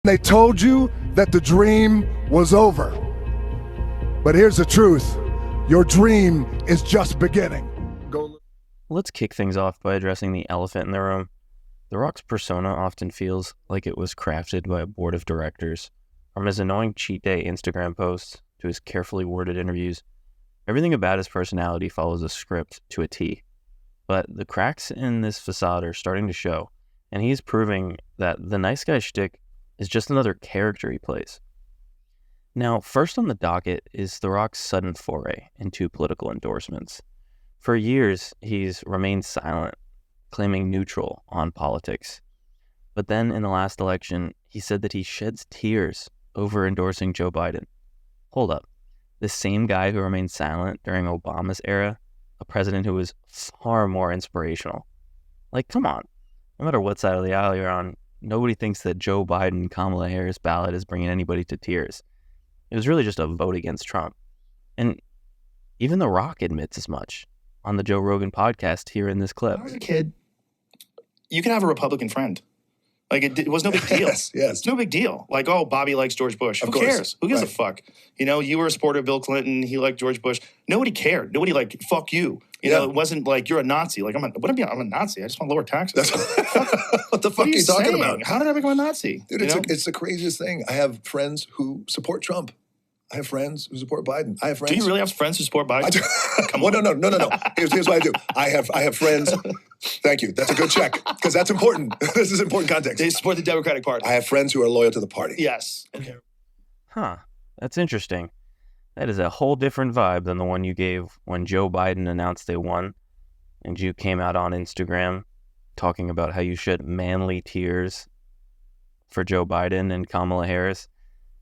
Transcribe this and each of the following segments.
They told you that the dream was over. But here's the truth. Your dream is just beginning. Let's kick things off by addressing the elephant in the room. The Rock's persona often feels like it was crafted by a board of directors. From his annoying cheat day Instagram posts to his carefully worded interviews, everything about his personality follows a script to a T. But the cracks in this facade are starting to show, and he's proving that the nice guy shtick is just another character he plays. Now, first on the docket is The Rock's sudden foray into political endorsements. For years, he's remained silent, claiming neutral on politics. But then in the last election, he said that he sheds tears over endorsing Joe Biden. Hold up. The same guy who remained silent during Obama's era, a president who was far more inspirational. Like, come on. No matter what side of the aisle you're on, nobody thinks that Joe Biden, Kamala Harris ballot is bringing anybody to tears. It was really just a vote against Trump. And even The Rock admits as much on the Joe Rogan podcast here in this clip. When I was a kid, you can have a Republican friend. Like, it was no big deal. Yes. It's no big deal. Like, oh, Bobby likes George Bush. Who cares? Who gives a fuck? You know, you were a supporter of Bill Clinton. He liked George Bush. Nobody cared. Nobody, like, fuck you. You know, it wasn't like, you're a Nazi. Like, I'm a Nazi. I just want lower taxes. What the fuck are you talking about? How did I become a Nazi? Dude, it's the craziest thing. I have friends who support Trump. I have friends who support Biden. I have friends. Do you really have friends who support Biden? Come on. No. Here's what I do. I have friends. Thank you. That's a good check because that's important. This is important context. They support the Democratic Party. I have friends who are loyal to the party. Yes. Okay. Huh. That's interesting. That is a whole different vibe than the one you gave when Joe Biden announced they won, and you came out on Instagram talking about how you shed manly tears for Joe Biden and Kamala Harris.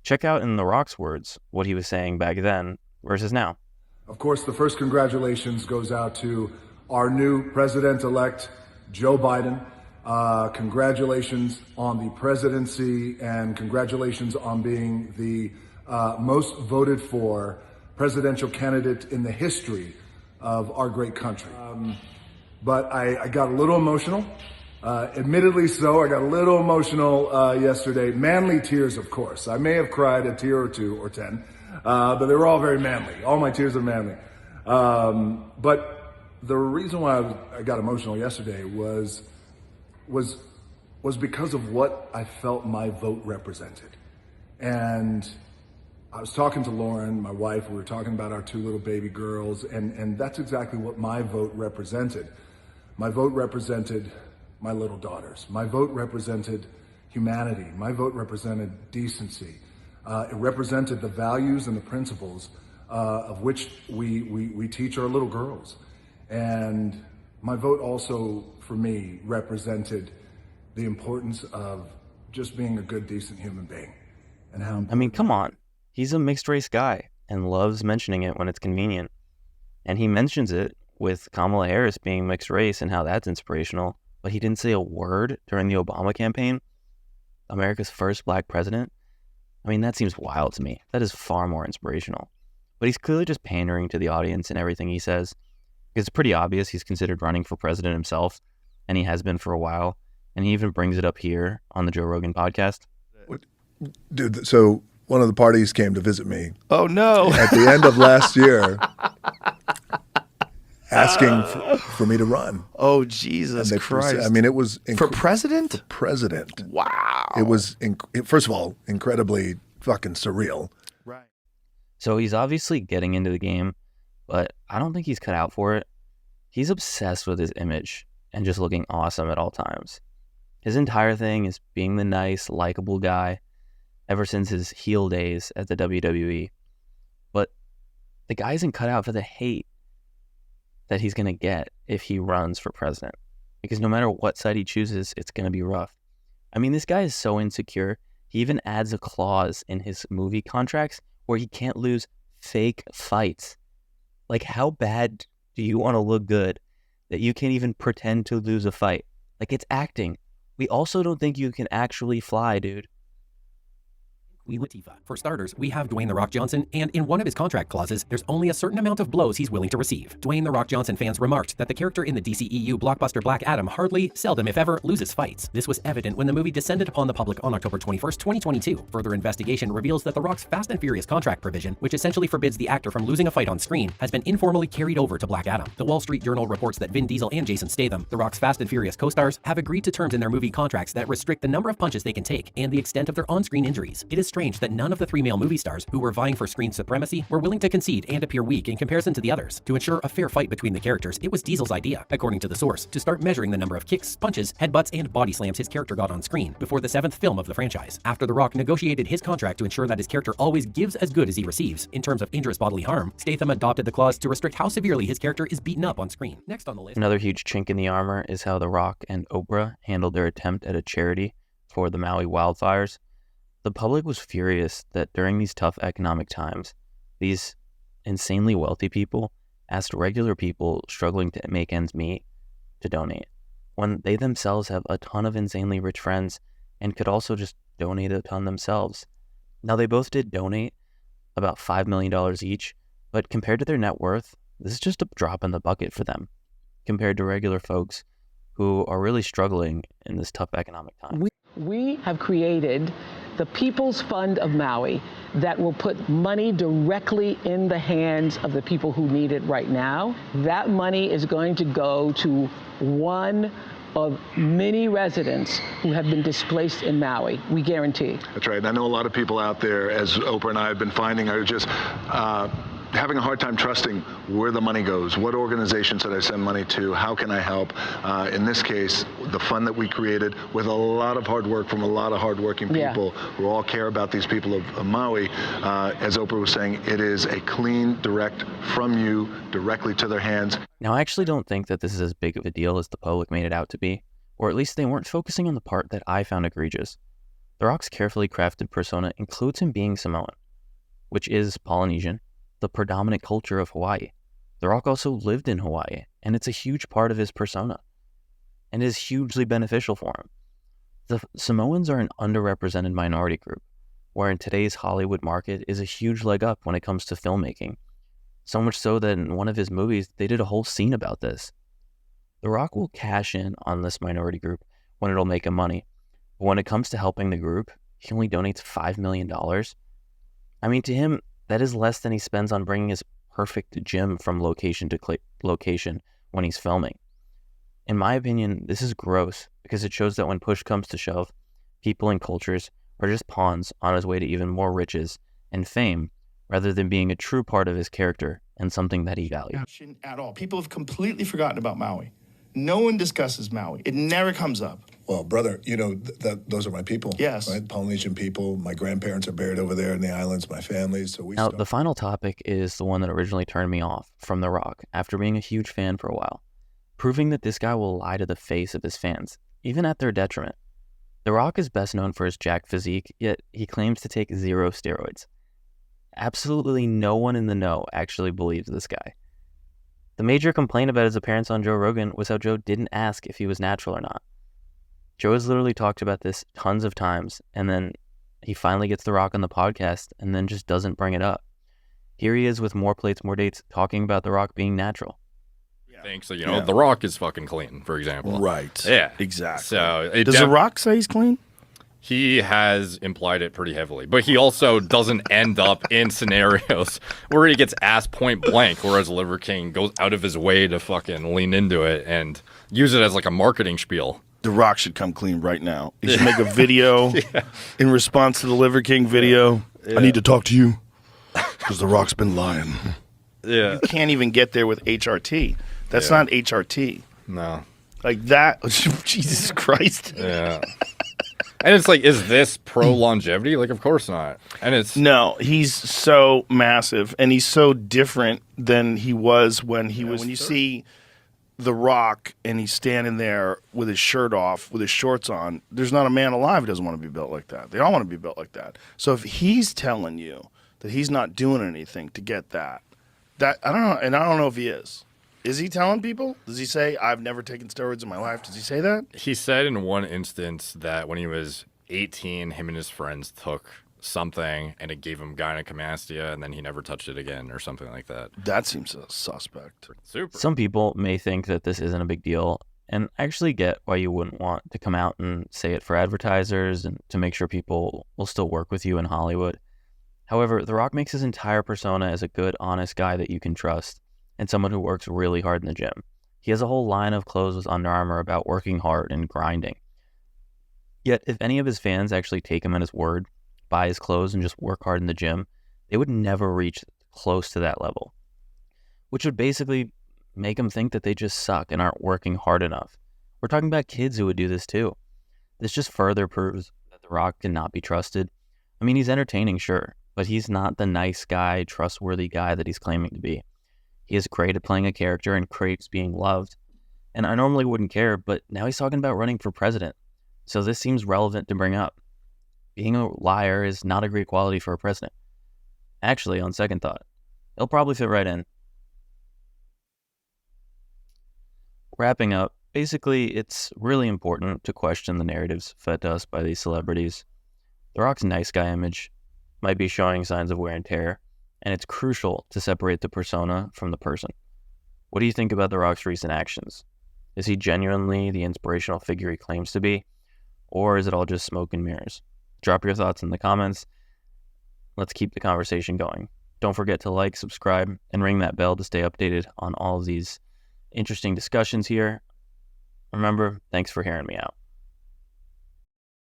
Check out in The Rock's words what he was saying back then versus now. Of course, the first congratulations goes out to our new president-elect, Joe Biden. Congratulations on the presidency and congratulations on being the most voted for presidential candidate in the history of our great country. But I got a little emotional. Admittedly so, I got a little emotional yesterday. Manly tears, of course. I may have cried a tear or two or 10, but they were all very manly. All my tears are manly. But the reason why I got emotional yesterday was because of what I felt my vote represented. And I was talking to Lauren, my wife, we were talking about our two little baby girls, and that's exactly what my vote represented. My vote represented my little daughters. My vote represented humanity. My vote represented decency. It represented the values and the principles of which we teach our little girls. And my vote also, for me, represented the importance of just being a good, decent human being. And how I mean, come on. He's a mixed race guy and loves mentioning it when it's convenient. And he mentions it with Kamala Harris being mixed race and how that's inspirational. But he didn't say a word during the Obama campaign, America's first black president. I mean, that seems wild to me. That is far more inspirational. But he's clearly just pandering to the audience in everything he says. Because it's pretty obvious he's considered running for president himself, and he has been for a while. And he even brings it up here on the Joe Rogan podcast. Dude, so one of the parties came to visit me. Oh, no. At the end of last year, asking for me to run. Oh, Jesus Christ. I mean, it was... For president? For president. Wow. It was, first of all, incredibly fucking surreal. Right. So he's obviously getting into the game, but I don't think he's cut out for it. He's obsessed with his image and just looking awesome at all times. His entire thing is being the nice, likable guy ever since his heel days at the WWE. But the guy isn't cut out for the hate that he's going to get if he runs for president. Because no matter what side he chooses, it's going to be rough. I mean, this guy is so insecure, he even adds a clause in his movie contracts where he can't lose fake fights. Like, how bad do you want to look good that you can't even pretend to lose a fight? Like, it's acting. We also don't think you can actually fly, dude. We Latifah. For starters, we have Dwayne "The Rock" Johnson, and in one of his contract clauses, there's only a certain amount of blows he's willing to receive. Dwayne "The Rock" Johnson fans remarked that the character in the DCEU blockbuster Black Adam hardly, seldom if ever, loses fights. This was evident when the movie descended upon the public on October 21st, 2022. Further investigation reveals that The Rock's Fast and Furious contract provision, which essentially forbids the actor from losing a fight on screen, has been informally carried over to Black Adam. The Wall Street Journal reports that Vin Diesel and Jason Statham, The Rock's Fast and Furious co-stars, have agreed to terms in their movie contracts that restrict the number of punches they can take and the extent of their on-screen injuries. It is strange that none of the three male movie stars who were vying for screen supremacy were willing to concede and appear weak in comparison to the others. To ensure a fair fight between the characters, it was Diesel's idea, according to the source, to start measuring the number of kicks, punches, headbutts, and body slams his character got on screen before the 7th film of the franchise. After The Rock negotiated his contract to ensure that his character always gives as good as he receives in terms of dangerous bodily harm, Statham adopted the clause to restrict how severely his character is beaten up on screen. Next on the list. Another huge chink in the armor is how The Rock and Oprah handled their attempt at a charity for the Maui wildfires. The public was furious that during these tough economic times, these insanely wealthy people asked regular people struggling to make ends meet to donate, when they themselves have a ton of insanely rich friends and could also just donate a ton themselves. Now, they both did donate about $5 million each, but compared to their net worth, this is just a drop in the bucket for them, compared to regular folks who are really struggling in this tough economic time. We have created the People's Fund of Maui that will put money directly in the hands of the people who need it right now. That money is going to go to one of many residents who have been displaced in Maui, we guarantee. That's right. And I know a lot of people out there, as Oprah and I have been finding, are just having a hard time trusting where the money goes. What organizations should I send money to? How can I help? In this case, the fund that we created with a lot of hard work from a lot of hardworking people who all care about these people of Maui. As Oprah was saying, it is a clean, direct from you directly to their hands. Now, I actually don't think that this is as big of a deal as the public made it out to be, or at least they weren't focusing on the part that I found egregious. The Rock's carefully crafted persona includes him being Samoan, which is Polynesian, the predominant culture of Hawaii. The Rock also lived in Hawaii, and it's a huge part of his persona, and is hugely beneficial for him. The Samoans are an underrepresented minority group, where in today's Hollywood market is a huge leg up when it comes to filmmaking. So much so that in one of his movies, they did a whole scene about this. The Rock will cash in on this minority group when it'll make him money, but when it comes to helping the group, he only donates $5 million. I mean, to him, that is less than he spends on bringing his perfect gym from location to location when he's filming. In my opinion, this is gross because it shows that when push comes to shove, people and cultures are just pawns on his way to even more riches and fame rather than being a true part of his character and something that he valued. At all. People have completely forgotten about Maui. No one discusses Maui. It never comes up. Well, brother, you know, those are my people. Yes. Right? Polynesian people. My grandparents are buried over there in the islands, my family. So Now, the final topic is the one that originally turned me off from The Rock after being a huge fan for a while. Proving that this guy will lie to the face of his fans, even at their detriment. The Rock is best known for his jacked physique, yet he claims to take 0 steroids. Absolutely no one in the know actually believes this guy. The major complaint about his appearance on Joe Rogan was how Joe didn't ask if he was natural or not. Joe has literally talked about this tons of times, and then he finally gets The Rock on the podcast and then just doesn't bring it up. Here he is with More Plates, More Dates, talking about The Rock being natural. Thinks that, The Rock is fucking clean, for example. Right. Yeah. Exactly. So Does The Rock say he's clean? He has implied it pretty heavily, but he also doesn't end up in scenarios where he gets asked point blank, whereas Liver King goes out of his way to fucking lean into it and use it as like a marketing spiel. The Rock should come clean right now. He should make a video in response to the Liver King video. I need to talk to you because The Rock's been lying. Yeah. You can't even get there with HRT. That's not HRT. No. Like that. Jesus Christ. Yeah. And it's like, is this pro longevity? Like, of course not. And it's no. He's so massive, and he's so different than he was when he was. When you see The Rock and he's standing there with his shirt off, with his shorts on, there's not a man alive who doesn't want to be built like that. They all want to be built like that. So if he's telling you that he's not doing anything to get that I don't know, and I don't know if he is. Is he telling people? Does he say, I've never taken steroids in my life? Does he say that? He said in one instance that when he was 18, him and his friends took something and it gave him gynecomastia and then he never touched it again or something like that. That seems suspect. Super. Some people may think that this isn't a big deal, and I actually get why you wouldn't want to come out and say it for advertisers and to make sure people will still work with you in Hollywood. However, The Rock makes his entire persona as a good, honest guy that you can trust and someone who works really hard in the gym. He has a whole line of clothes with Under Armour about working hard and grinding. Yet, if any of his fans actually take him at his word, buy his clothes, and just work hard in the gym, they would never reach close to that level, which would basically make them think that they just suck and aren't working hard enough. We're talking about kids who would do this too. This just further proves that The Rock cannot be trusted. I mean, he's entertaining, sure, but he's not the nice guy, trustworthy guy that he's claiming to be. He is great at playing a character and craves being loved. And I normally wouldn't care, but now he's talking about running for president. So this seems relevant to bring up. Being a liar is not a great quality for a president. Actually, on second thought, he'll probably fit right in. Wrapping up, basically, it's really important to question the narratives fed to us by these celebrities. The Rock's nice guy image might be showing signs of wear and tear, and it's crucial to separate the persona from the person. What do you think about The Rock's recent actions? Is he genuinely the inspirational figure he claims to be, or is it all just smoke and mirrors? Drop your thoughts in the comments. Let's keep the conversation going. Don't forget to like, subscribe, and ring that bell to stay updated on all of these interesting discussions here. Remember, thanks for hearing me out.